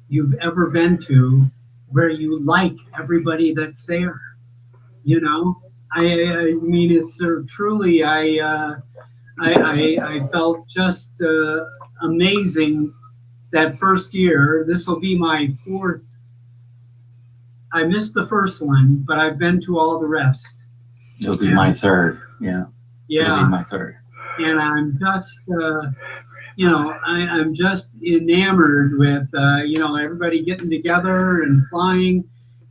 you've ever been to, where you like everybody that's there. I mean, it's truly, I felt just amazing that first year. This will be my 4th. I missed the first one, but I've been to all the rest. It'll be my 3rd. Yeah. Yeah. It'll be my 3rd. And I'm just, I'm just enamored with, everybody getting together and flying,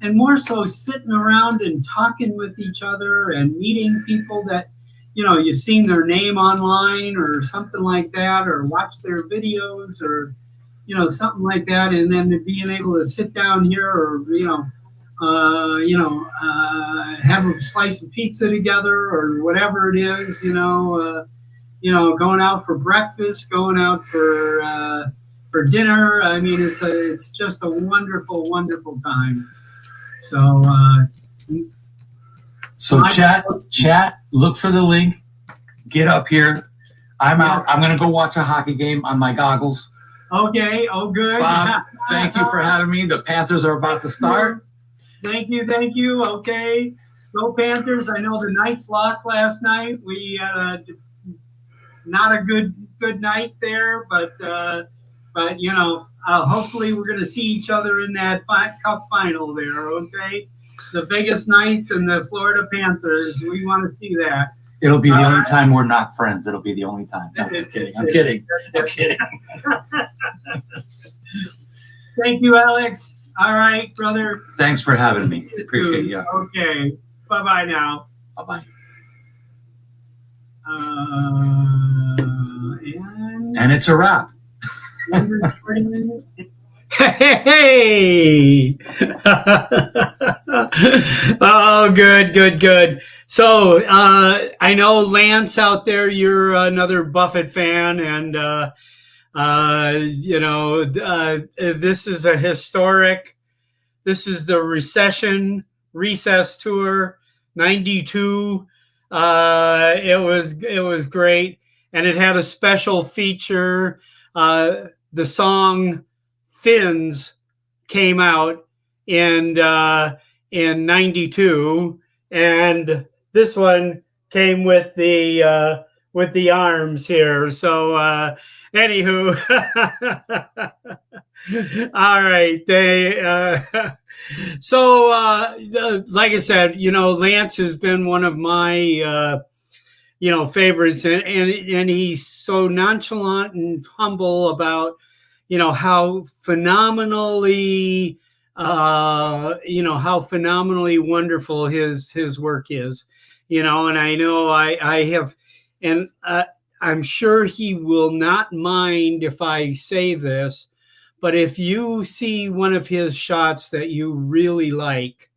and more so sitting around and talking with each other and meeting people that, you've seen their name online or something like that, or watch their videos or, something like that. And then being able to sit down here or, have a slice of pizza together or whatever it is, going out for breakfast, going out for dinner. I mean, it's just a wonderful, wonderful time. So, so chat, look for the link. Get up here. I'm out. I'm going to go watch a hockey game on my goggles. Okay. Oh, good. Bob, thank you for having me. The Panthers are about to start. Thank you. Okay. Go Panthers. I know the Knights lost last night. We not a good night there, but hopefully we're going to see each other in that cup final there, okay? The Vegas Knights and the Florida Panthers. We want to see that. It'll be the only time we're not friends. It'll be the only time. No, I'm just kidding. I'm kidding. Thank you, Alex. All right, brother. Thanks for having me. Appreciate you. Okay. Bye-bye now. Bye-bye. And it's a wrap. Hey! Oh, good. So I know Lance out there, you're another Buffett fan, and this is a historic. This is the Recess Tour '92. It was great, and it had a special feature. The song "Fins" came out in '92, and this one came with the arms here. So anywho, all right. Like I said, Lance has been one of my favorites, and he's so nonchalant and humble about how phenomenally wonderful his work is, and I know I have, and I'm sure he will not mind if I say this, but if you see one of his shots that you really like,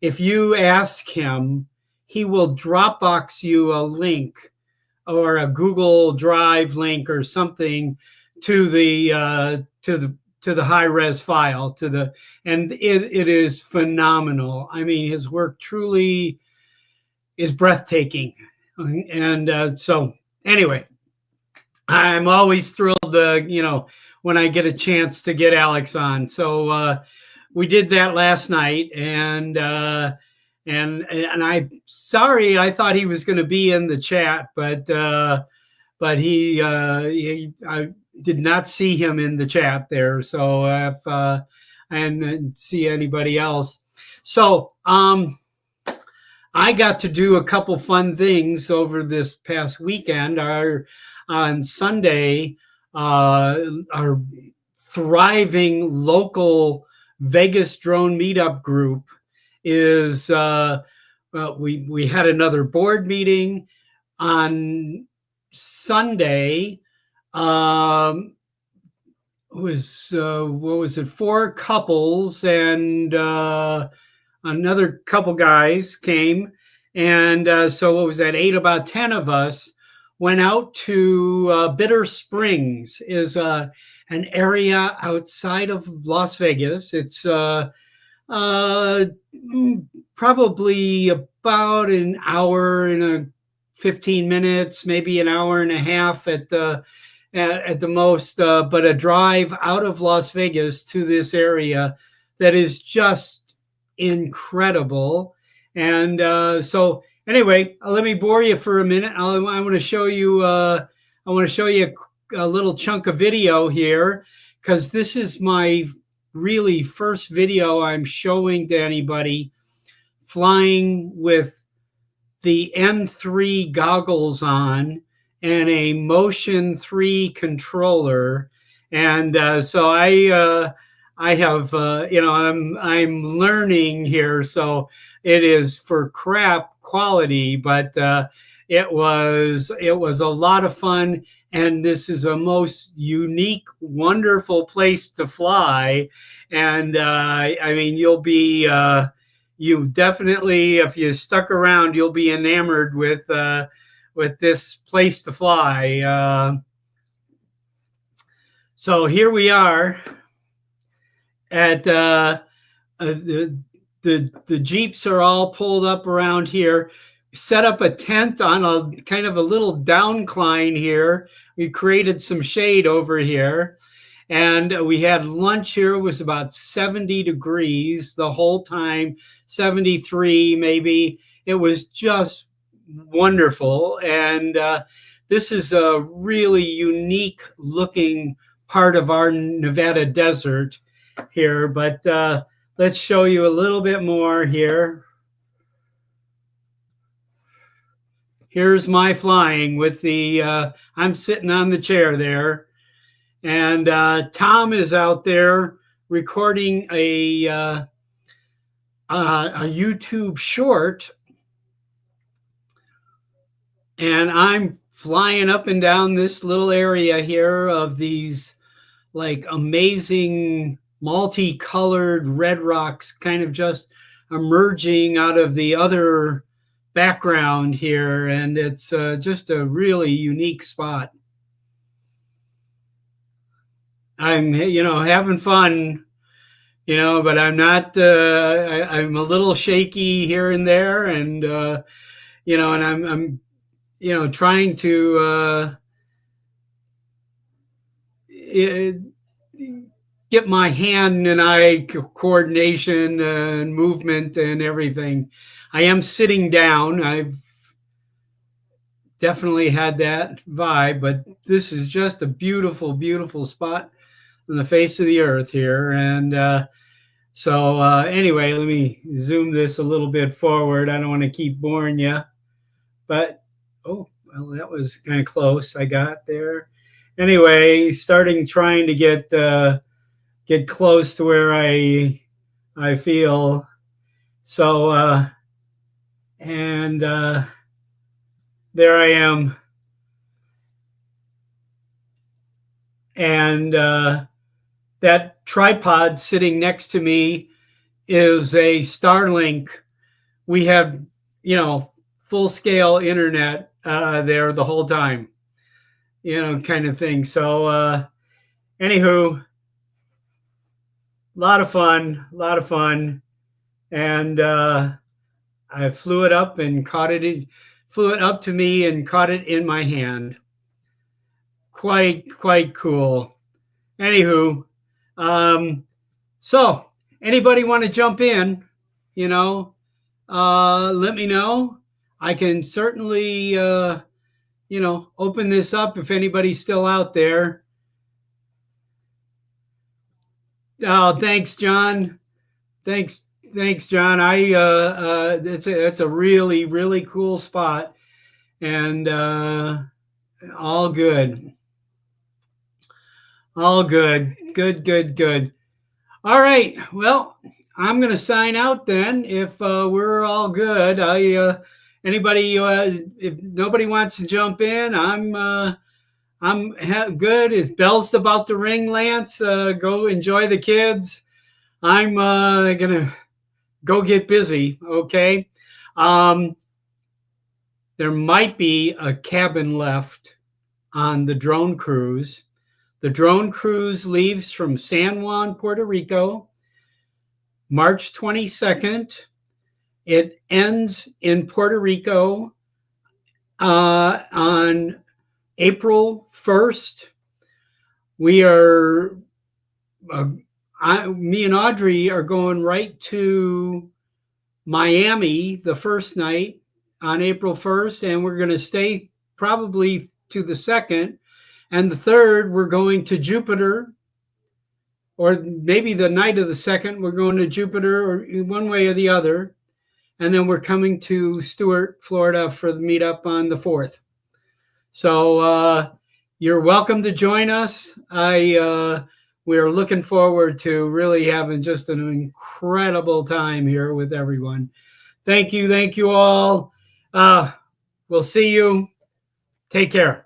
if you ask him, he will Dropbox you a link or a Google Drive link or something to the high res file, and it is phenomenal. I mean, his work truly is breathtaking. And so anyway, I'm always thrilled to, when I get a chance to get Alex on. So we did that last night, and I'm sorry, I thought he was going to be in the chat, but I did not see him in the chat there. So if I didn't see anybody else. So I got to do a couple fun things over this past weekend. On Sunday, our thriving local Vegas drone meetup group is we had another board meeting on Sunday. Was what was it? 4 couples and another couple guys came, and so what was that? 8, about 10 of us went out to Bitter Springs. Is an area outside of Las Vegas. It's probably about an hour and 15 minutes, maybe an hour and a half at the most, but a drive out of Las Vegas to this area that is just incredible. And so anyway, let me bore you for a minute. I want to show you a little chunk of video here, because this is my really first video I'm showing to anybody flying with the M3 goggles on and a Motion 3 controller. And so I have, I'm learning here. So it is for crap quality, but it was a lot of fun. And this is a most unique, wonderful place to fly. And I mean, you'll be you definitely, if you stuck around, you'll be enamored with this place to fly. So here we are at the Jeeps are all pulled up around here. Set up a tent on a kind of a little downcline here. We created some shade over here. And we had lunch here. It was about 70 degrees the whole time, 73 maybe. It was just wonderful. And this is a really unique looking part of our Nevada desert here. But let's show you a little bit more here. Here's my flying with the, I'm sitting on the chair there. And Tom is out there recording a YouTube short. And I'm flying up and down this little area here of these like amazing multicolored red rocks kind of just emerging out of the other background here. And it's just a really unique spot. I'm, having fun, but I'm not, I'm a little shaky here and there. And, and I'm trying to get my hand and eye coordination and movement and everything. I am sitting down. I've definitely had that vibe, but this is just a beautiful, beautiful spot on the face of the earth here. And so anyway, let me zoom this a little bit forward. I don't want to keep boring you, but oh, well, that was kind of close. I got there. Anyway, trying to get close to where I feel. So and there I am. And that tripod sitting next to me is a Starlink. We have, full scale internet there the whole time, kind of thing. So anywho, a lot of fun. And I flew it up and flew it up to me and caught it in my hand. Quite cool. Anywho, so anybody want to jump in, let me know. I can certainly, open this up if anybody's still out there. Oh, thanks, John. Thanks, John. It's a really, really cool spot, and all good. All good. Good. All right. Well, I'm going to sign out then. If we're all good, anybody, if nobody wants to jump in, I'm good. Is bell's about to ring, Lance? Go enjoy the kids. I'm gonna go get busy. Okay. There might be a cabin left on the drone cruise. The drone cruise leaves from San Juan, Puerto Rico, March 22nd. It ends in Puerto Rico on April 1st. We are, me and Audrey are going right to Miami the first night on April 1st, and we're going to stay probably to the 2nd. And the 3rd, we're going to Jupiter, or maybe the night of the 2nd, we're going to Jupiter, or one way or the other. And then we're coming to Stuart, Florida for the meetup on the 4th. So you're welcome to join us. We're looking forward to really having just an incredible time here with everyone. Thank you all. We'll see you. Take care.